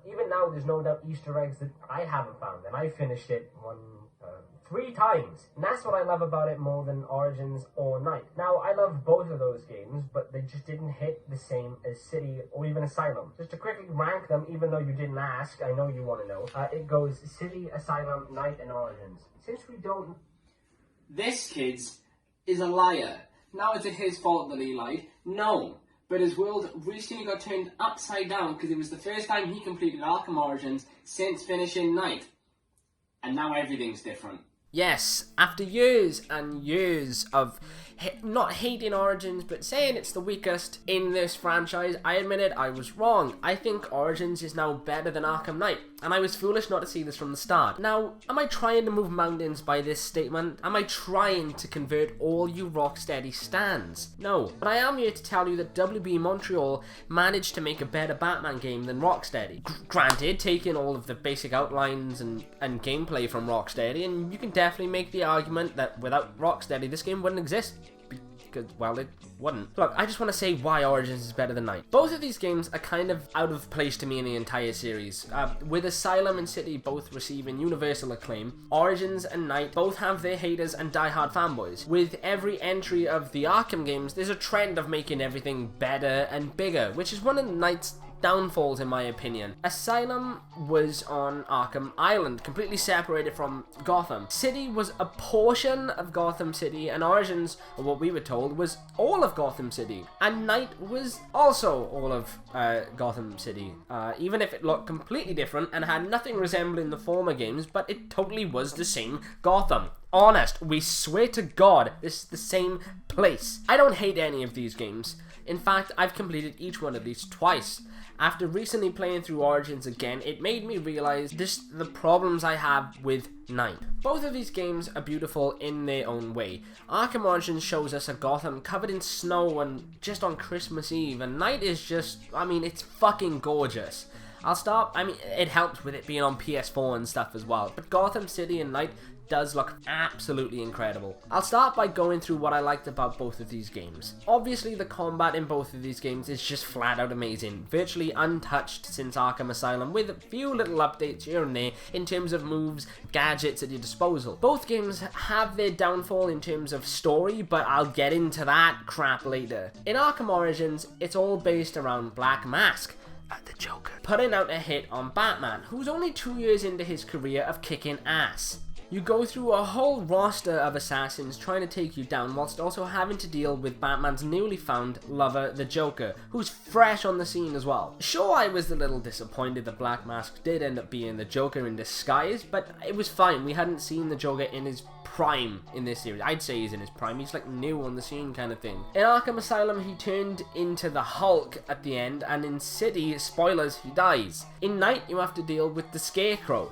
Even now, there's no doubt Easter eggs that I haven't found, and I finished it 3 times. And that's what I love about it more than Origins or Knight. Now, I love both of those games, but they just didn't hit the same as City or even Asylum. Just to quickly rank them, even though you didn't ask, I know you want to know. It goes City, Asylum, Knight, and Origins. Since we don't... This, kids, is a liar. Now is it his fault that he lied? No. But his world recently got turned upside down because it was the first time he completed Arkham Origins since finishing Knight. And now everything's different. Yes, after years and years of not hating Origins, but saying it's the weakest in this franchise, I admitted I was wrong. I think Origins is now better than Arkham Knight, and I was foolish not to see this from the start. Now, am I trying to move mountains by this statement? Am I trying to convert all you Rocksteady stans? No, but I am here to tell you that WB Montreal managed to make a better Batman game than Rocksteady. Granted, taking all of the basic outlines and gameplay from Rocksteady, and you can definitely make the argument that without Rocksteady this game wouldn't exist. Because, well, it wouldn't. Look, I just want to say why Origins is better than Knight. Both of these games are kind of out of place to me in the entire series. With Asylum and City both receiving universal acclaim, Origins and Knight both have their haters and die-hard fanboys. With every entry of the Arkham games, there's a trend of making everything better and bigger, which is one of Knight's downfalls in my opinion. Asylum was on Arkham Island, completely separated from Gotham. City was a portion of Gotham City, and Origins, or what we were told, was all of Gotham City. And Knight was also all of Gotham City, even if it looked completely different and had nothing resembling the former games, but it totally was the same Gotham. Honest, we swear to God, this is the same place. I don't hate any of these games. In fact, I've completed each one at least twice. After recently playing through Origins again, it made me realize the problems I have with Knight. Both of these games are beautiful in their own way. Arkham Origins shows us a Gotham covered in snow and just on Christmas Eve, and Knight is just, it's fucking gorgeous. It helped with it being on PS4 and stuff as well, but Gotham City and Knight does look absolutely incredible. I'll start by going through what I liked about both of these games. Obviously, the combat in both of these games is just flat out amazing, virtually untouched since Arkham Asylum, with a few little updates here and there in terms of moves, gadgets at your disposal. Both games have their downfall in terms of story, but I'll get into that crap later. In Arkham Origins, it's all based around Black Mask, the Joker, putting out a hit on Batman, who's only 2 years into his career of kicking ass. You go through a whole roster of assassins trying to take you down, whilst also having to deal with Batman's newly found lover, the Joker, who's fresh on the scene as well. Sure, I was a little disappointed that Black Mask did end up being the Joker in disguise, but it was fine. We hadn't seen the Joker in his prime in this series. I'd say he's in his prime. He's like new on the scene kind of thing. In Arkham Asylum, he turned into the Hulk at the end, and in City, spoilers, he dies. In Knight, you have to deal with the Scarecrow,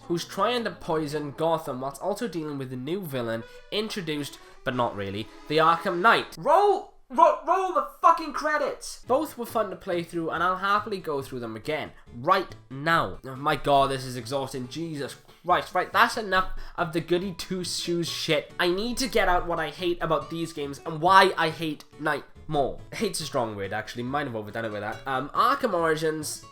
who's trying to poison Gotham whilst also dealing with a new villain introduced, but not really, the Arkham Knight. Roll the fucking credits! Both were fun to play through, and I'll happily go through them again, right now. Oh my god, this is exhausting, Jesus Christ. Right, that's enough of the goody two-shoes shit. I need to get out what I hate about these games and why I hate Knight more. Hate's a strong word, actually, might have overdone it with that. Arkham Origins...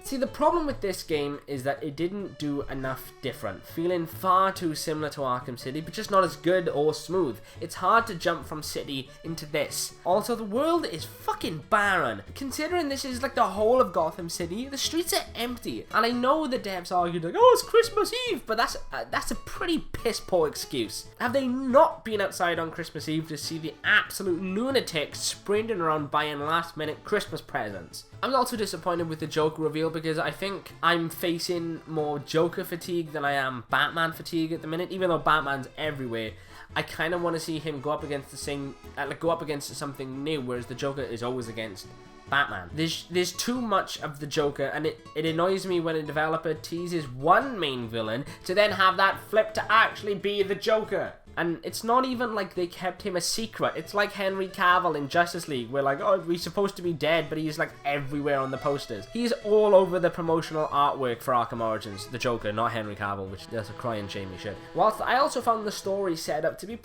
See, the problem with this game is that it didn't do enough different, feeling far too similar to Arkham City, but just not as good or smooth. It's hard to jump from City into this. Also, the world is fucking barren. Considering this is like the whole of Gotham City, the streets are empty. And I know the devs argued like, oh, it's Christmas Eve, but that's a pretty piss poor excuse. Have they not been outside on Christmas Eve to see the absolute lunatics sprinting around buying last minute Christmas presents? I'm also disappointed with the Joker reveal because I think I'm facing more Joker fatigue than I am Batman fatigue at the minute. Even though Batman's everywhere, I kind of want to see him go up against something new, whereas the Joker is always against Batman. There's too much of the Joker, and it annoys me when a developer teases one main villain to then have that flip to actually be the Joker. And it's not even like they kept him a secret. It's like Henry Cavill in Justice League, where like, oh, he's supposed to be dead, but he's like everywhere on the posters. He's all over the promotional artwork for Arkham Origins, the Joker, not Henry Cavill, which that's a crying shame he should. Whilst I also found the story set up to be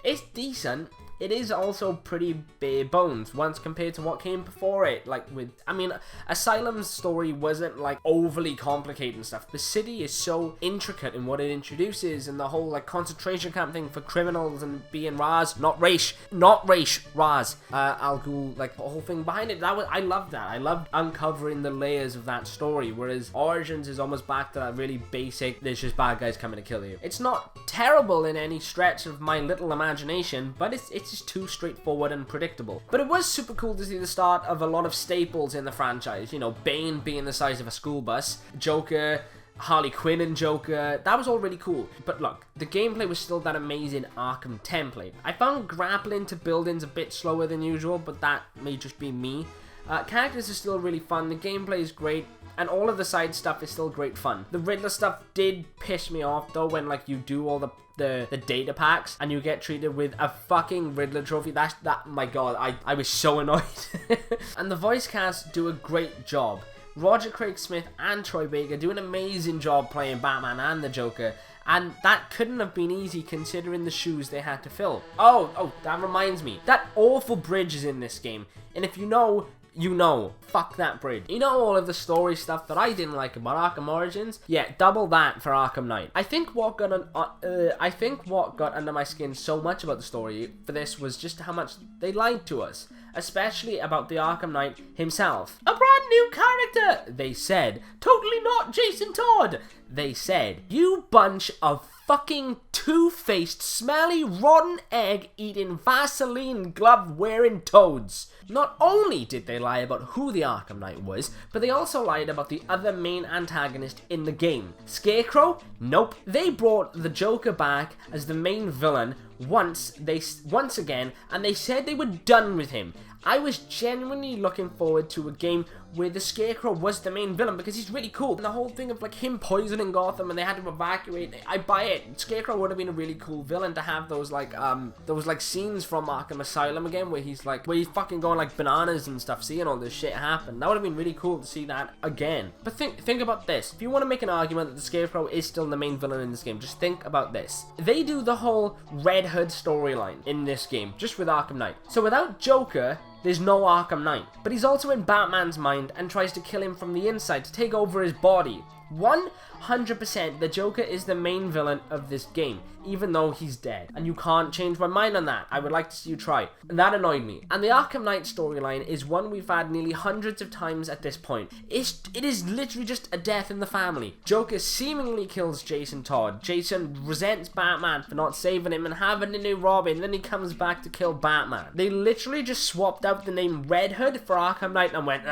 it's decent, it is also pretty bare bones once compared to what came before it. Like I mean, Asylum's story wasn't like overly complicated and stuff. The city is so intricate in what it introduces, and the whole like concentration camp thing for criminals and being Raz, not Raish, Raz, Al Ghul, like the whole thing behind it. I loved that. I loved uncovering the layers of that story, whereas Origins is almost back to that really basic, there's just bad guys coming to kill you. It's not terrible in any stretch of my little imagination, but it's just too straightforward and predictable. But it was super cool to see the start of a lot of staples in the franchise. You know, Bane being the size of a school bus, Joker, Harley Quinn and Joker, that was all really cool. But look, the gameplay was still that amazing Arkham template. I found grappling to buildings a bit slower than usual, but that may just be me. Characters are still really fun, the gameplay is great, and all of the side stuff is still great fun. The Riddler stuff did piss me off though, when like you do all the data packs and you get treated with a fucking Riddler trophy. That my god, I was so annoyed. And the voice cast do a great job. Roger Craig Smith and Troy Baker do an amazing job playing Batman and the Joker, and that couldn't have been easy considering the shoes they had to fill. Oh, that reminds me, that awful bridge is in this game, and if you know, you know. Fuck that bridge. You know, all of the story stuff that I didn't like about Arkham Origins? Yeah, double that for Arkham Knight. I think what got under my skin so much about the story for this was just how much they lied to us, especially about the Arkham Knight himself. A brand new character, they said. Totally not Jason Todd, they said. You bunch of fucking two-faced, smelly, rotten egg-eating, Vaseline glove-wearing toads. Not only did they lie about who the Arkham Knight was, but they also lied about the other main antagonist in the game. Scarecrow? Nope. They brought the Joker back as the main villain once again, and they said they were done with him. I was genuinely looking forward to a game where the Scarecrow was the main villain, because he's really cool. And the whole thing of like him poisoning Gotham and they had to evacuate, I buy it. Scarecrow would have been a really cool villain to have those scenes from Arkham Asylum again, where he's fucking going like bananas and stuff, seeing all this shit happen. That would have been really cool to see that again. But think about this. If you want to make an argument that the Scarecrow is still the main villain in this game, just think about this. They do the whole Red Hood storyline in this game, just with Arkham Knight. So without Joker, there's no Arkham Knight. But he's also in Batman's mind and tries to kill him from the inside to take over his body. 100% the Joker is the main villain of this game, even though he's dead. And you can't change my mind on that. I would like to see you try. And that annoyed me. And the Arkham Knight storyline is one we've had nearly hundreds of times at this point. It is literally just a death in the family. Joker seemingly kills Jason Todd. Jason resents Batman for not saving him and having a new Robin. Then he comes back to kill Batman. They literally just swapped out the name Red Hood for Arkham Knight and went,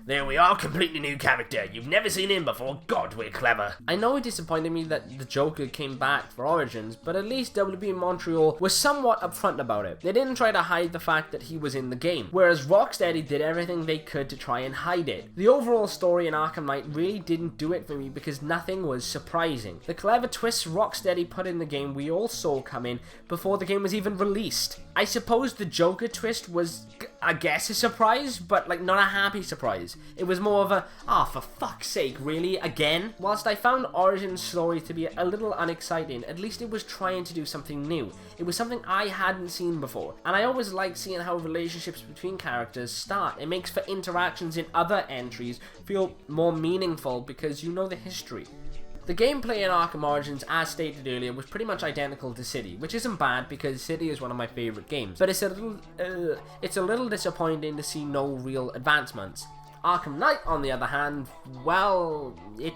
there we are, completely new character. You've never seen him before. God, we're clever. I know it disappointed me that the Joker came back for Origins, but at least WB Montreal was somewhat upfront about it. They didn't try to hide the fact that he was in the game, whereas Rocksteady did everything they could to try and hide it. The overall story in Arkham Knight really didn't do it for me because nothing was surprising. The clever twists Rocksteady put in the game we all saw come in before the game was even released. I suppose the Joker twist was, I guess, a surprise, but like not a happy surprise. It was more of a, for fuck's sake, really, again? Whilst I found Origin's story to be a little unexciting, at least it was trying to do something new. It was something I hadn't seen before, and I always like seeing how relationships between characters start. It makes for interactions in other entries feel more meaningful because you know the history. The gameplay in Arkham Origins, as stated earlier, was pretty much identical to City, which isn't bad because City is one of my favourite games, but it's a little disappointing to see no real advancements. Arkham Knight, on the other hand, well, it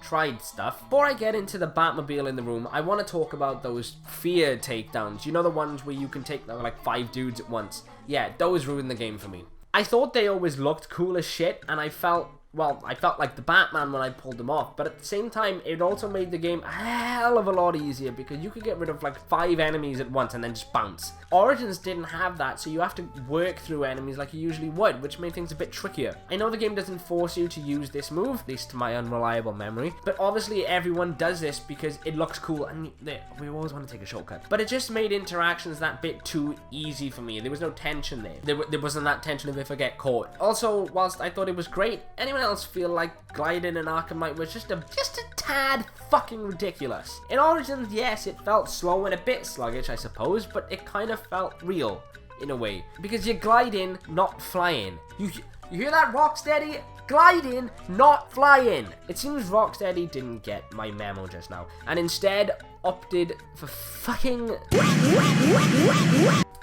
tried stuff. Before I get into the Batmobile in the room, I want to talk about those fear takedowns. You know, the ones where you can take like 5 dudes at once? Yeah, those ruined the game for me. I thought they always looked cool as shit, and I felt like the Batman when I pulled them off, but at the same time, it also made the game a hell of a lot easier because you could get rid of like 5 enemies at once and then just bounce. Origins didn't have that, so you have to work through enemies like you usually would, which made things a bit trickier. I know the game doesn't force you to use this move, at least to my unreliable memory, but obviously everyone does this because it looks cool and we always want to take a shortcut. But it just made interactions that bit too easy for me. There was no tension there. There wasn't that tension of if I get caught. Also, whilst I thought it was great, anyone else feel like gliding in Arkham Knight was just a tad fucking ridiculous. In Origins, yes, it felt slow and a bit sluggish, I suppose, but it kind of felt real, in a way. Because you're gliding, not flying. You hear that, Rocksteady? Gliding, not flying. It seems Rocksteady didn't get my memo just now, and instead opted for fucking...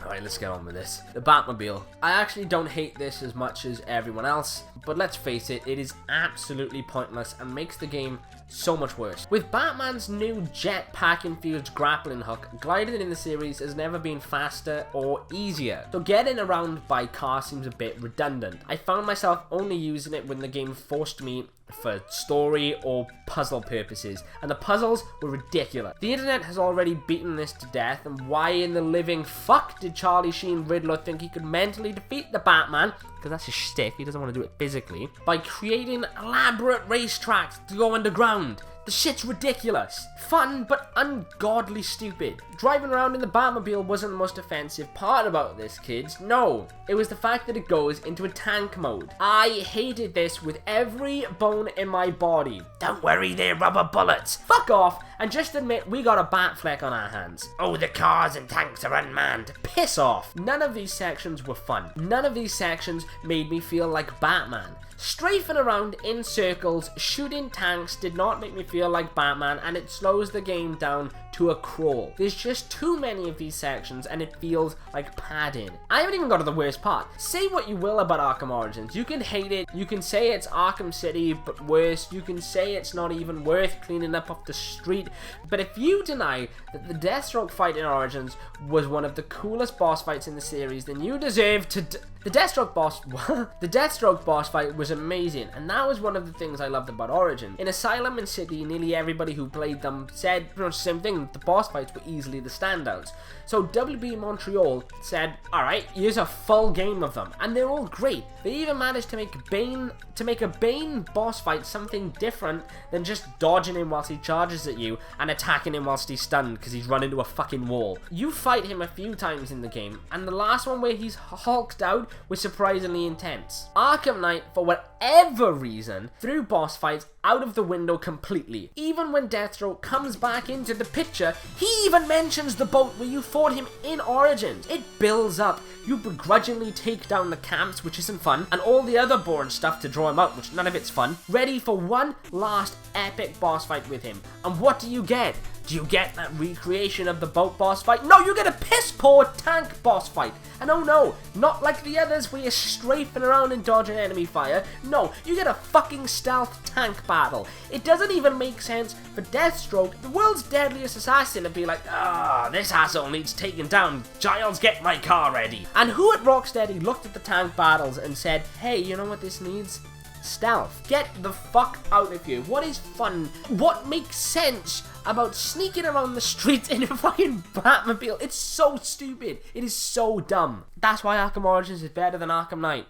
Alright, let's get on with this. The Batmobile. I actually don't hate this as much as everyone else, but let's face it, it is absolutely pointless and makes the game so much worse. With Batman's new jetpack-infused grappling hook, gliding in the series has never been faster or easier, so getting around by car seems a bit redundant. I found myself only using it when the game forced me for story or puzzle purposes, and the puzzles were ridiculous. The internet has already beaten this to death, and why in the living fuck did Charlie Sheen Riddler think he could mentally defeat the Batman, because that's his shtick, he doesn't want to do it physically, by creating elaborate racetracks to go underground? The shit's ridiculous. Fun, but ungodly stupid. Driving around in the Batmobile wasn't the most offensive part about this, kids. No, it was the fact that it goes into a tank mode. I hated this with every bone in my body. Don't worry, they're rubber bullets. Fuck off, and just admit we got a Batfleck on our hands. Oh, the cars and tanks are unmanned. Piss off. None of these sections were fun. None of these sections made me feel like Batman. Strafing around in circles, shooting tanks did not make me feel like Batman, and it slows the game down to a crawl. There's just too many of these sections and it feels like padding. I haven't even got to the worst part. Say what you will about Arkham Origins. You can hate it, you can say it's Arkham City but worse, you can say it's not even worth cleaning up off the street, but if you deny that the Deathstroke fight in Origins was one of the coolest boss fights in the series, then you deserve to the Deathstroke boss fight was amazing, and that was one of the things I loved about Origins. In Asylum and City, nearly everybody who played them said pretty much the same thing. The boss fights were easily the standouts. So WB Montreal said, alright, here's a full game of them, and they're all great. They even managed to make a Bane boss fight something different than just dodging him whilst he charges at you and attacking him whilst he's stunned because he's run into a fucking wall. You fight him a few times in the game, and the last one where he's hulked out was surprisingly intense. Arkham Knight, for whatever reason, threw boss fights out of the window completely. Even when Deathstroke comes back into the picture, he even mentions the boat where you fought him in Origins. It builds up. You begrudgingly take down the camps, which isn't fun, and all the other boring stuff to draw him out, which none of it's fun, ready for one last epic boss fight with him. And what do you get? Do you get that recreation of the boat boss fight? No, you get a piss-poor tank boss fight. And oh no, not like the others where you're strafing around and dodging enemy fire. No, you get a fucking stealth tank battle. It doesn't even make sense for Deathstroke, the world's deadliest assassin, to be like, this asshole needs taken down. Giles, get my car ready. And who at Rocksteady looked at the tank battles and said, hey, you know what this needs? Stealth. Get the fuck out of here. What is fun? What makes sense about sneaking around the streets in a fucking Batmobile? It's so stupid. It is so dumb. That's why Arkham Origins is better than Arkham Knight.